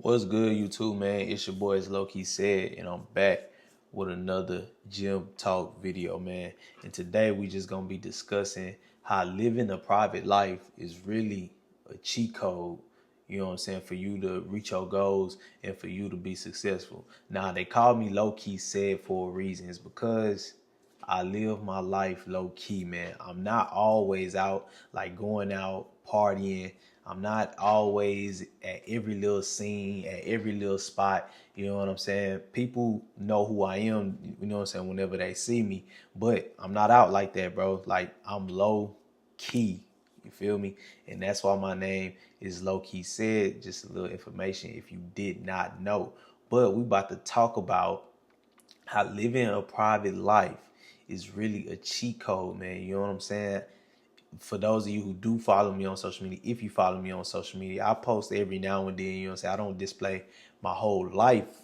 What's good, YouTube, man? It's your boy, Its.lowkeyced, and I'm back with another gym talk video, man. And today we just gonna be discussing how living a private life is really a cheat code, you know what I'm saying, for you to reach your goals and for you to be successful. Now, they call me Low-Key for a reason. It's because I live my life low key, man. I'm not always out, like going out partying. I'm not always at every little scene, at every little spot. You know what I'm saying? People know who I am, you know what I'm saying, whenever they see me. But I'm not out like that, bro. Like, I'm low key. You feel me? And that's why my name is Low-Key. Just a little information if you did not know. But we about to talk about how living a private life is really a cheat code, man. You know what I'm saying? For those of you who do follow me on social media, if you follow me on social media, I post every now and then, you know what I'm saying? I don't display my whole life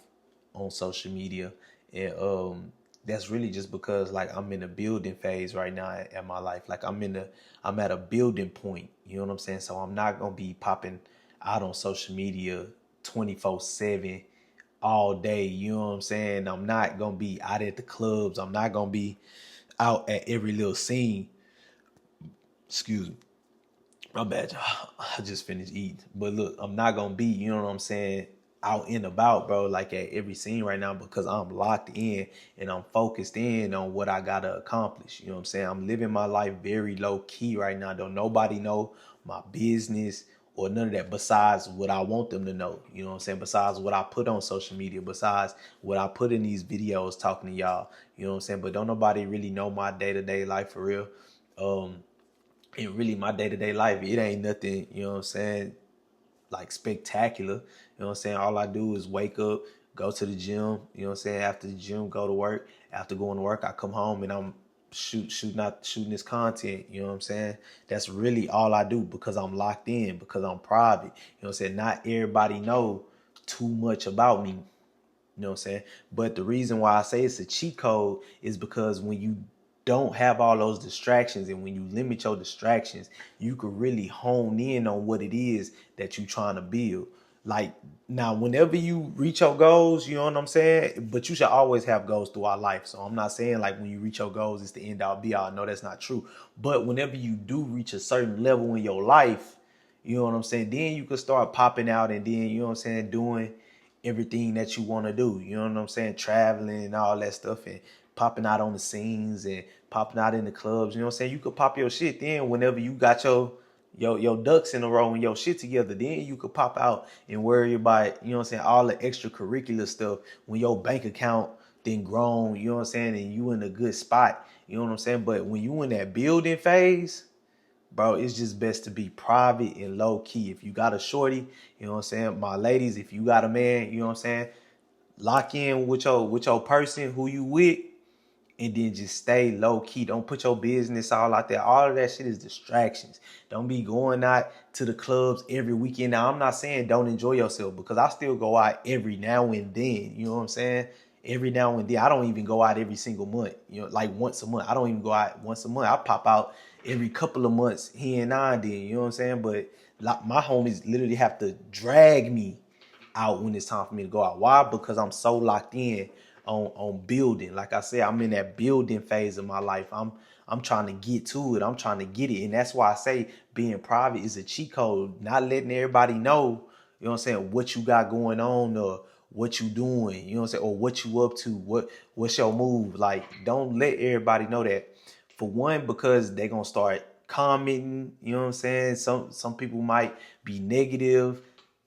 on social media. And that's really just because like I'm in a building phase right now at my life. Like I'm at a building point, you know what I'm saying? So I'm not gonna be popping out on social media 24/7 all day, you know what I'm saying? I'm not gonna be out at the clubs. I'm not gonna be out at every little scene. Excuse me. My bad, y'all. I just finished eating. But look, I'm not gonna be, you know what I'm saying, out and about, bro, like at every scene right now because I'm locked in and I'm focused in on what I gotta accomplish. You know what I'm saying? I'm living my life very low key right now. Don't nobody know my business or none of that besides what I want them to know. You know what I'm saying? Besides what I put on social media, besides what I put in these videos talking to y'all. You know what I'm saying? But don't nobody really know my day-to-day life for real. And really my day-to-day life, it ain't nothing, you know what I'm saying, like spectacular. You know what I'm saying? All I do is wake up, go to the gym, you know what I'm saying? After the gym, go to work. After going to work, I come home and I'm shooting this content, you know what I'm saying? That's really all I do because I'm locked in, because I'm private. You know what I'm saying? Not everybody know too much about me. You know what I'm saying? But the reason why I say it's a cheat code is because when you don't have all those distractions and when you limit your distractions, you could really hone in on what it is that you're trying to build. Like now, whenever you reach your goals, you know what I'm saying? But you should always have goals throughout life. So I'm not saying like when you reach your goals, it's the end all be all. No, that's not true. But whenever you do reach a certain level in your life, you know what I'm saying? Then you can start popping out and then, you know what I'm saying, doing everything that you want to do. You know what I'm saying? Traveling and all that stuff and popping out on the scenes and popping out in the clubs. You know what I'm saying? You could pop your shit then whenever you got your ducks in a row and your shit together. Then you could pop out and worry about, you know what I'm saying, all the extracurricular stuff when your bank account then grown, you know what I'm saying, and you in a good spot. You know what I'm saying? But when you in that building phase, bro, it's just best to be private and low key. If you got a shorty, you know what I'm saying, my ladies, if you got a man, you know what I'm saying, lock in with your person who you with, and then just stay low key. Don't put your business all out there. All of that shit is distractions. Don't be going out to the clubs every weekend. Now, I'm not saying don't enjoy yourself because I still go out every now and then. You know what I'm saying? Every now and then. I don't even go out every single month. You know, like once a month. I don't even go out once a month. I pop out every couple of months here and now and then. You know what I'm saying? But like, my homies literally have to drag me out when it's time for me to go out. Why? Because I'm so locked in on building. Like I said, I'm in that building phase of my life. I'm trying to get to it. I'm trying to get it. And that's why I say being private is a cheat code. Not letting everybody know, you know what I'm saying, what you got going on or what you doing, you know what I'm saying, or what you up to, what's your move. Like, don't let everybody know that. For one, because they're gonna start commenting, you know what I'm saying? Some people might be negative,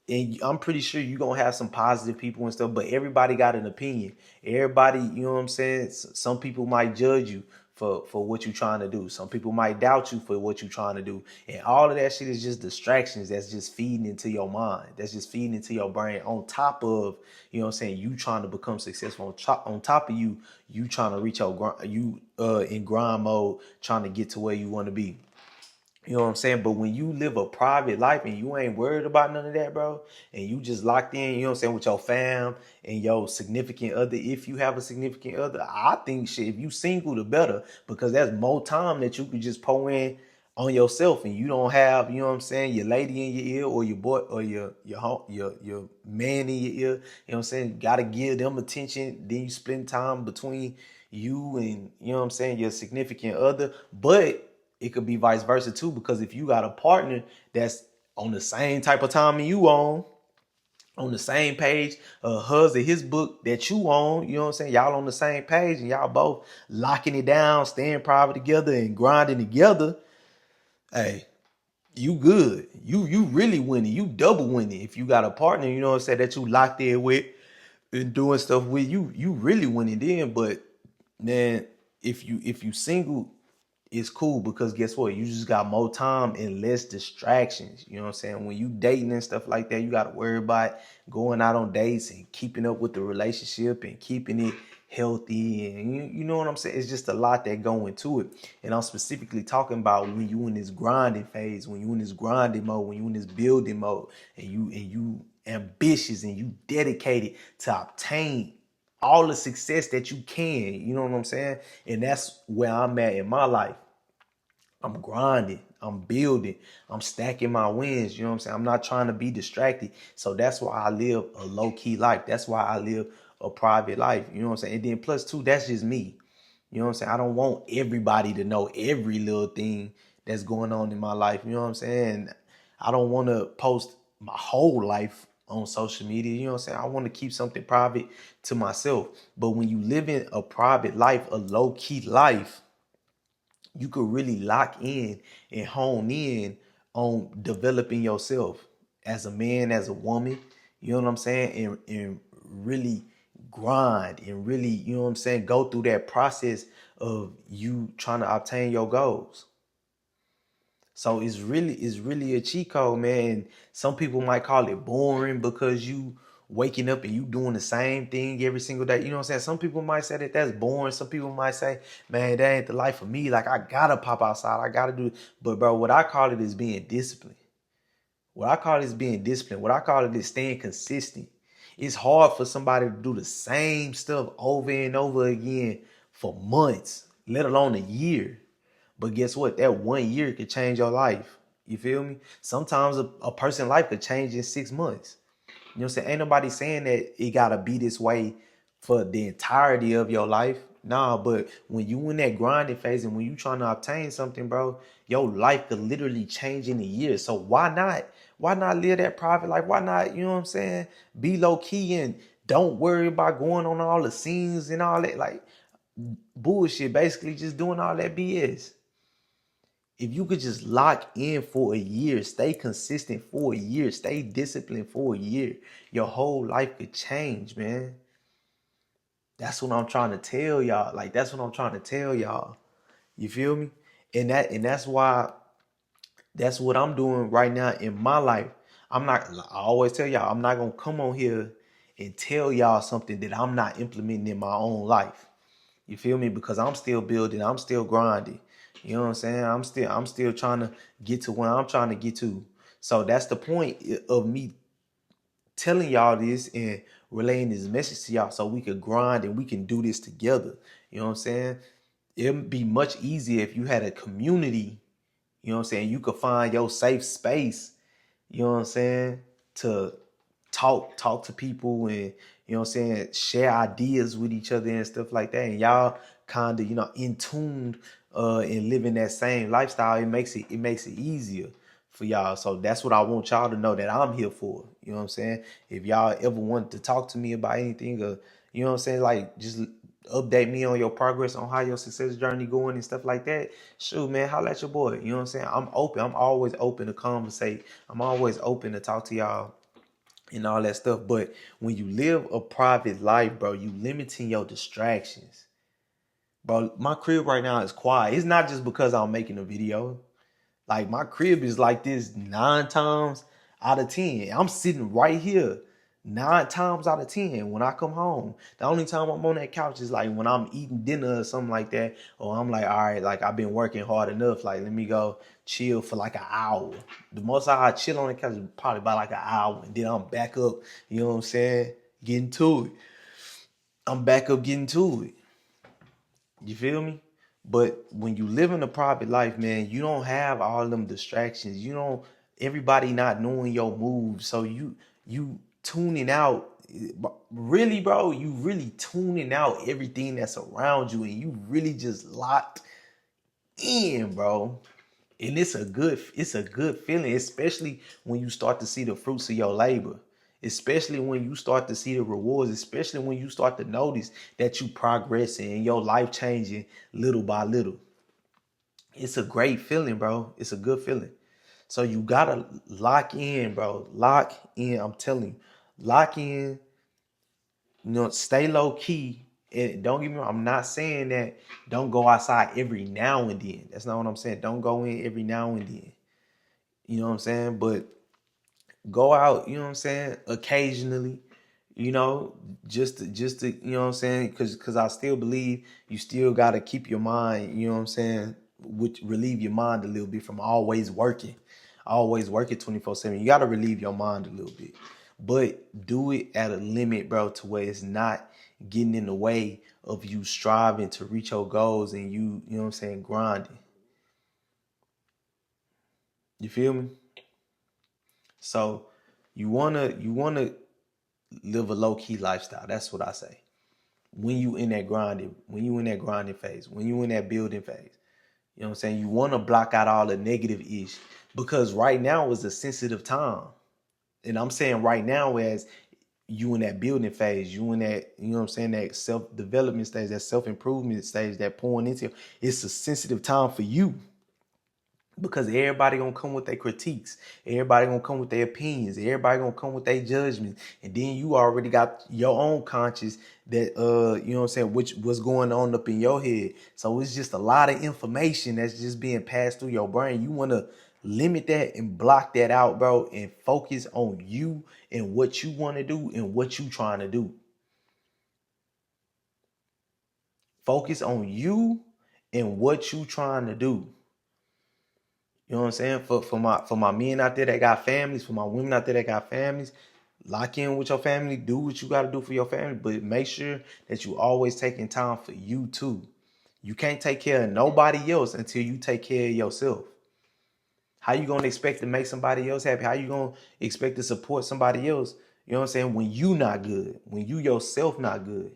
and I'm pretty sure you're gonna have some positive people and stuff, but everybody got an opinion. Everybody, you know what I'm saying? Some people might judge you for what you're trying to do. Some people might doubt you for what you're trying to do. And all of that shit is just distractions that's just feeding into your mind. That's just feeding into your brain on top of, you know what I'm saying, you trying to become successful. On top of you trying to reach your grind, you in grind mode, trying to get to where you want to be. You know what I'm saying? But when you live a private life and you ain't worried about none of that, bro, and you just locked in, you know what I'm saying, with your fam and your significant other, if you have a significant other, I think shit, if you single, the better, because that's more time that you can just pour in on yourself, and you don't have, you know what I'm saying, your lady in your ear, or your boy, or your man in your ear, you know what I'm saying, you gotta give them attention. Then you spend time between you and, you know what I'm saying, your significant other. But it could be vice versa too, because if you got a partner that's on the same type of time you on the same page, his book that you own, you know what I'm saying? Y'all on the same page and y'all both locking it down, staying private together and grinding together. Hey, you good. You really winning. You double winning. If you got a partner, you know what I'm saying, that you locked in with and doing stuff with, you really winning then. But man, if you single, it's cool, because guess what? You just got more time and less distractions. You know what I'm saying? When you dating and stuff like that, you got to worry about going out on dates and keeping up with the relationship and keeping it healthy. And you know what I'm saying? It's just a lot that go into it. And I'm specifically talking about when you in this grinding phase, when you in this grinding mode, when you in this building mode, and you ambitious and you dedicated to obtain all the success that you can. You know what I'm saying? And that's where I'm at in my life. I'm grinding, I'm building, I'm stacking my wins. You know what I'm saying? I'm not trying to be distracted. So that's why I live a low-key life. That's why I live a private life. You know what I'm saying? And then plus two, that's just me. You know what I'm saying? I don't want everybody to know every little thing that's going on in my life. You know what I'm saying? I don't want to post my whole life on social media. You know what I'm saying? I want to keep something private to myself. But when you live in a private life, a low-key life, you could really lock in and hone in on developing yourself as a man, as a woman, you know what I'm saying? And really grind and really, you know what I'm saying, go through that process of you trying to obtain your goals. So it's really a cheat code, man. Some people might call it boring because you waking up and you doing the same thing every single day. You know what I'm saying? Some people might say that that's boring. Some people might say, man, that ain't the life for me. Like, I gotta pop outside. I gotta do it. But bro, what I call it is being disciplined. What I call it is being disciplined. What I call it is staying consistent. It's hard for somebody to do the same stuff over and over again for months, let alone a year. But guess what? That 1 year could change your life. You feel me? Sometimes a person's life could change in 6 months. You know what I'm saying? Ain't nobody saying that it gotta be this way for the entirety of your life. Nah, but when you in that grinding phase and when you trying to obtain something, bro, your life could literally change in a year. So why not? Why not live that private life? Why not, you know what I'm saying, be low key and don't worry about going on all the scenes and all that, like, bullshit, basically just doing all that BS. If you could just lock in for a year, stay consistent for a year, stay disciplined for a year, your whole life could change, man. That's what I'm trying to tell y'all. Like, that's what I'm trying to tell y'all. You feel me? And that's why that's what I'm doing right now in my life. I always tell y'all, I'm not gonna come on here and tell y'all something that I'm not implementing in my own life. You feel me? Because I'm still building, I'm still grinding. You know what I'm saying? I'm still trying to get to where I'm trying to get to. So that's the point of me telling y'all this and relaying this message to y'all, so we could grind and we can do this together. You know what I'm saying? It'd be much easier if you had a community, you know what I'm saying? You could find your safe space, you know what I'm saying, to talk to people and, you know what I'm saying, share ideas with each other and stuff like that. And y'all kind of, in tune and living that same lifestyle. It makes it easier for y'all. So that's what I want y'all to know that I'm here for. You know what I'm saying? If y'all ever want to talk to me about anything, or, you know what I'm saying, like, just update me on your progress, on how your success journey going and stuff like that, shoot, man, holla at your boy. You know what I'm saying? I'm open. I'm always open to conversate. I'm always open to talk to y'all and all that stuff. But when you live a private life, bro, you limiting your distractions. Bro, my crib right now is quiet. It's not just because I'm making a video. Like, my crib is like this 9 times out of 10. I'm sitting right here 9 times out of 10 when I come home. The only time I'm on that couch is like when I'm eating dinner or something like that, or I'm like, all right, like, I've been working hard enough. Like, let me go chill for like an hour. The most I chill on the couch is probably about like an hour, and then I'm back up. You know what I'm saying? Getting to it. I'm back up getting to it. You feel me? But when you live in a private life, man, you don't have all them distractions. You don't everybody not knowing your moves. So you tuning out really, bro, you really tuning out everything that's around you and you really just locked in, bro. And it's a good feeling, especially when you start to see the fruits of your labor. Especially when you start to see the rewards, especially when you start to notice that you progressing and your life changing little by little. It's a great feeling, bro. It's a good feeling. So you gotta lock in, bro. Lock in. I'm telling you, lock in. Stay low key. And don't get me wrong, I'm not saying that don't go outside every now and then. That's not what I'm saying. Don't go in every now and then. You know what I'm saying? But go out, you know what I'm saying, occasionally, you know, just to you know what I'm saying, because I still believe you still gotta keep your mind, you know what I'm saying, which relieve your mind a little bit from always working 24/7. You gotta relieve your mind a little bit. But do it at a limit, bro, to where it's not getting in the way of you striving to reach your goals and you know what I'm saying, grinding. You feel me? So you wanna live a low key lifestyle. That's what I say. When you in that grinding phase, when you in that building phase, you know what I'm saying? You want to block out all the negative ish because right now is a sensitive time. And I'm saying right now as you in that building phase, you in that, you know what I'm saying, that self-development stage, that self-improvement stage, that pouring into, it's a sensitive time for you. Because everybody gonna come with their critiques. Everybody gonna come with their opinions. Everybody gonna come with their judgments. And then you already got your own conscience that you know what I'm saying, which what's going on up in your head. So it's just a lot of information that's just being passed through your brain. You wanna limit that and block that out, bro, and focus on you and what you want to do and what you trying to do. Focus on you and what you trying to do. You know what I'm saying? For my men out there that got families, for my women out there that got families, lock in with your family, do what you gotta do for your family, but make sure that you always taking time for you too. You can't take care of nobody else until you take care of yourself. How you gonna expect to make somebody else happy? How you gonna expect to support somebody else? You know what I'm saying? When you not good, when you yourself not good,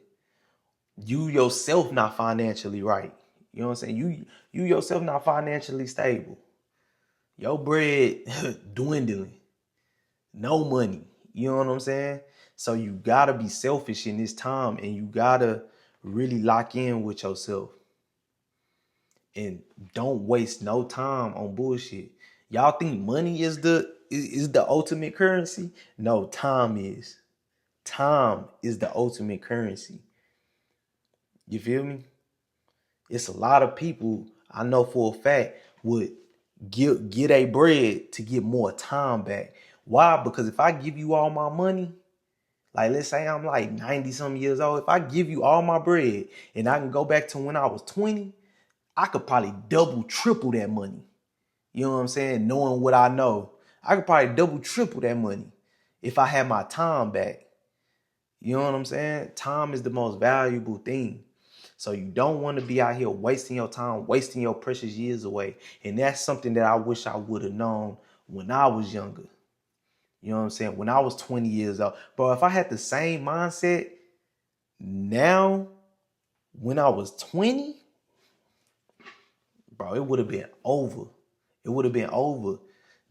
you yourself not financially right. You know what I'm saying? You yourself not financially stable. Your bread dwindling, no money. You know what I'm saying? So you gotta be selfish in this time, and you gotta really lock in with yourself, and don't waste no time on bullshit. Y'all think money is the ultimate currency? No, time is. Time is the ultimate currency. You feel me? It's a lot of people I know for a fact would get a bread to get more time back. Why? Because if I give you all my money, like let's say I'm like 90 some years old, if I give you all my bread and I can go back to when I was 20, I could probably double, triple that money. You know what I'm saying? Knowing what I know, I could probably double, triple that money if I had my time back. You know what I'm saying? Time is the most valuable thing. So you don't want to be out here wasting your time, wasting your precious years away. And that's something that I wish I would have known when I was younger. You know what I'm saying? When I was 20 years old. Bro, if I had the same mindset now when I was 20, bro, it would have been over. It would have been over.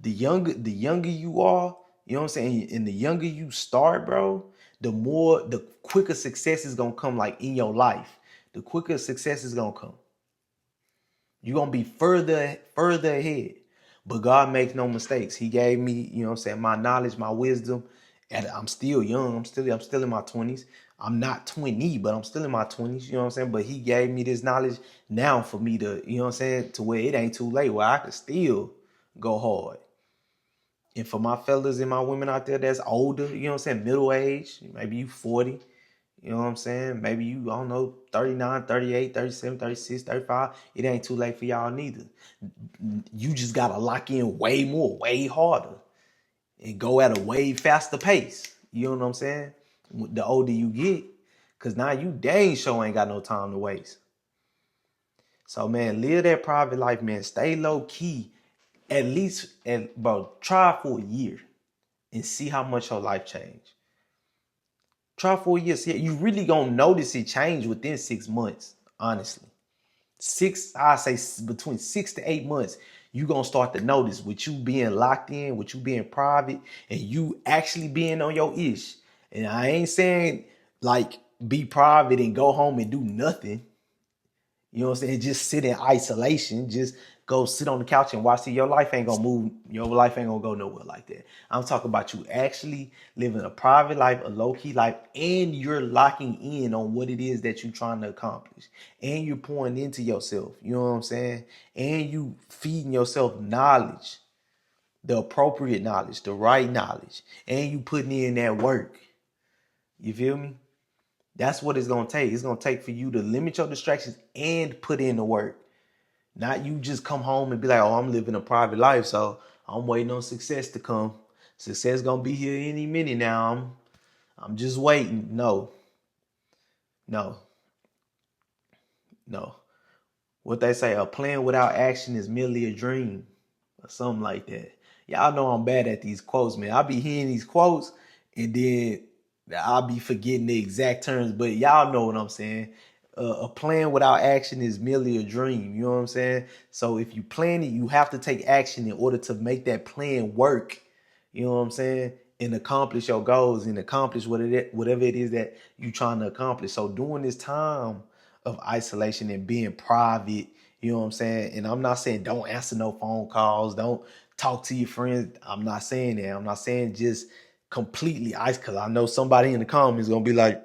The younger you are, you know what I'm saying? And the younger you start, bro, the quicker success is gonna come like in your life. The quicker success is gonna come. You're gonna be further ahead. But God makes no mistakes. He gave me, you know what I'm saying, my knowledge, my wisdom. And I'm still young. I'm still in my 20s. I'm not 20, but I'm still in my 20s, you know what I'm saying? But he gave me this knowledge now for me to, you know what I'm saying, to where it ain't too late, where I can still go hard. And for my fellas and my women out there that's older, you know what I'm saying, middle age, maybe you 40, you know what I'm saying? Maybe you, I don't know, 39, 38, 37, 36, 35. It ain't too late for y'all neither. You just got to lock in way more, way harder, and go at a way faster pace. You know what I'm saying? The older you get, because now you dang sure ain't got no time to waste. So, man, live that private life, man. Stay low key. At least, bro, try for a year and see how much your life changed. Try for a year. See, you really gonna notice it change within 6 months, honestly. I say between 6 to 8 months, you gonna start to notice with you being locked in, with you being private, and you actually being on your ish. And I ain't saying like be private and go home and do nothing. You know what I'm saying? Just sit in isolation. Just go sit on the couch and watch it. Your life ain't gonna move. Your life ain't gonna go nowhere like that. I'm talking about you actually living a private life, a low-key life, and you're locking in on what it is that you're trying to accomplish. And you're pouring into yourself. You know what I'm saying? And you feeding yourself knowledge, the appropriate knowledge, the right knowledge. And you putting in that work. You feel me? That's what it's going to take. It's going to take for you to limit your distractions and put in the work. Not you just come home and be like, oh, I'm living a private life, so I'm waiting on success to come. Success going to be here any minute now. I'm just waiting. No. What they say, a plan without action is merely a dream or something like that. Y'all know I'm bad at these quotes, man. I be hearing these quotes and then I'll be forgetting the exact terms, but y'all know what I'm saying. A plan without action is merely a dream. You know what I'm saying? So if you plan it, you have to take action in order to make that plan work. You know what I'm saying? And accomplish your goals and accomplish whatever it is that you're trying to accomplish. So during this time of isolation and being private, you know what I'm saying? And I'm not saying don't answer no phone calls, don't talk to your friends. I'm not saying that. I'm not saying just completely ice, because I know somebody in the comments gonna be like,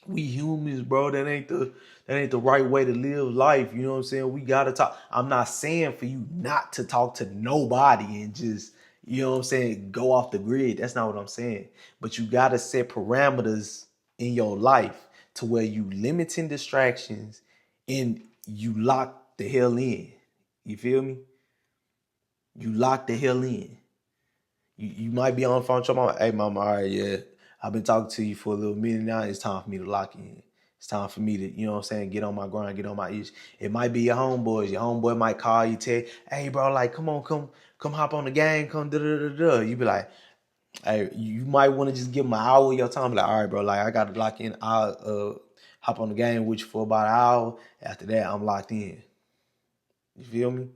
we humans, bro, that ain't the right way to live life. You know what I'm saying? We gotta talk. I'm not saying for you not to talk to nobody and just, you know what I'm saying, go off the grid. That's not what I'm saying. But you gotta set parameters in your life to where you limiting distractions and you lock the hell in. You feel me? You lock the hell in. You might be on the phone with your mama. Hey, mama, all right, yeah. I've been talking to you for a little minute now. It's time for me to lock in. It's time for me to, you know what I'm saying, get on my grind, get on my ish. It might be your homeboys. Your homeboy might call you, tell you, hey, bro, like, come on, come hop on the game, come da-da-da-da. You be like, hey, you might want to just give them an hour of your time. Be like, all right, bro, like, I got to lock in. I'll hop on the game with you for about an hour. After that, I'm locked in. You feel me?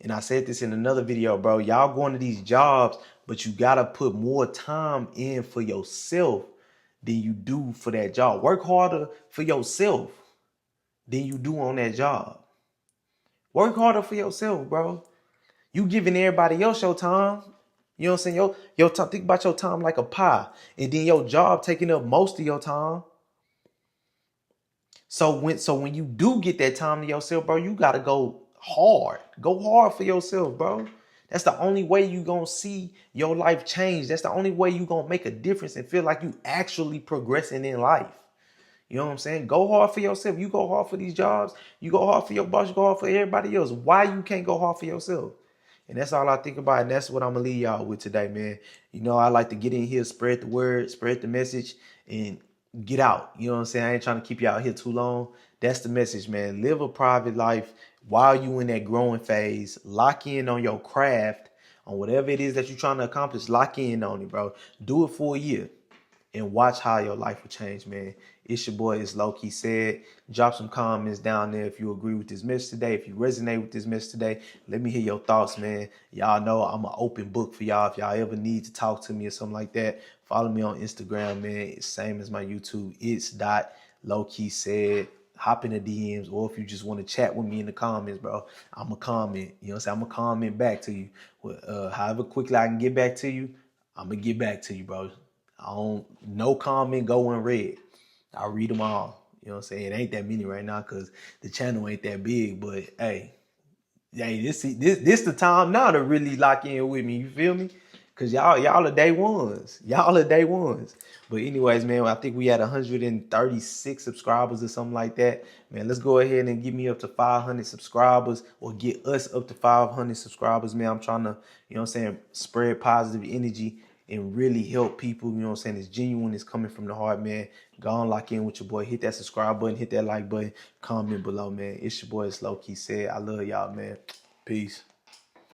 And I said this in another video, bro. Y'all going to these jobs, but you got to put more time in for yourself than you do for that job. Work harder for yourself than you do on that job. Work harder for yourself, bro. You giving everybody else your time. You know what I'm saying? Your time, think about your time like a pie. And then your job taking up most of your time. So when you do get that time to yourself, bro, you gotta go hard. Go hard for yourself, bro. That's the only way you gonna see your life change. That's the only way you gonna make a difference and feel like you actually progressing in life. You know what I'm saying? Go hard for yourself. You go hard for these jobs. You go hard for your boss. You go hard for everybody else. Why you can't go hard for yourself? And that's all I think about. And that's what I'm going to leave y'all with today, man. You know, I like to get in here, spread the word, spread the message, and get out. You know what I'm saying? I ain't trying to keep y'all here too long. That's the message, man. Live a private life while you in that growing phase. Lock in on your craft, on whatever it is that you're trying to accomplish. Lock in on it, bro. Do it for a year and watch how your life will change, man. It's your boy, Its.lowkeyced. Drop some comments down there if you agree with this message today. If you resonate with this message today, let me hear your thoughts, man. Y'all know I'm an open book for y'all. If y'all ever need to talk to me or something like that, follow me on Instagram, man. It's same as my YouTube. Its.lowkeyced. Hop in the DMs, or if you just want to chat with me in the comments, bro, I'm going to comment. You know what I'm saying? I'm going to comment back to you. However quickly I can get back to you, I'm going to get back to you, bro. No comment go unread. I read them all. You know what I'm saying? It ain't that many right now because the channel ain't that big. But hey, this the time now to really lock in with me. You feel me? Cause y'all are day ones. Y'all are day ones. But anyways, man, I think we had 136 subscribers or something like that. Man, let's go ahead and get me up to 500 subscribers, or get us up to 500 subscribers, man. I'm trying to, you know what I'm saying, spread positive energy and really help people. You know what I'm saying? It's genuine. It's coming from the heart, man. Go on, lock in with your boy. Hit that subscribe button. Hit that like button. Comment below, man. It's your boy, It's Low Key Said. I love y'all, man. Peace.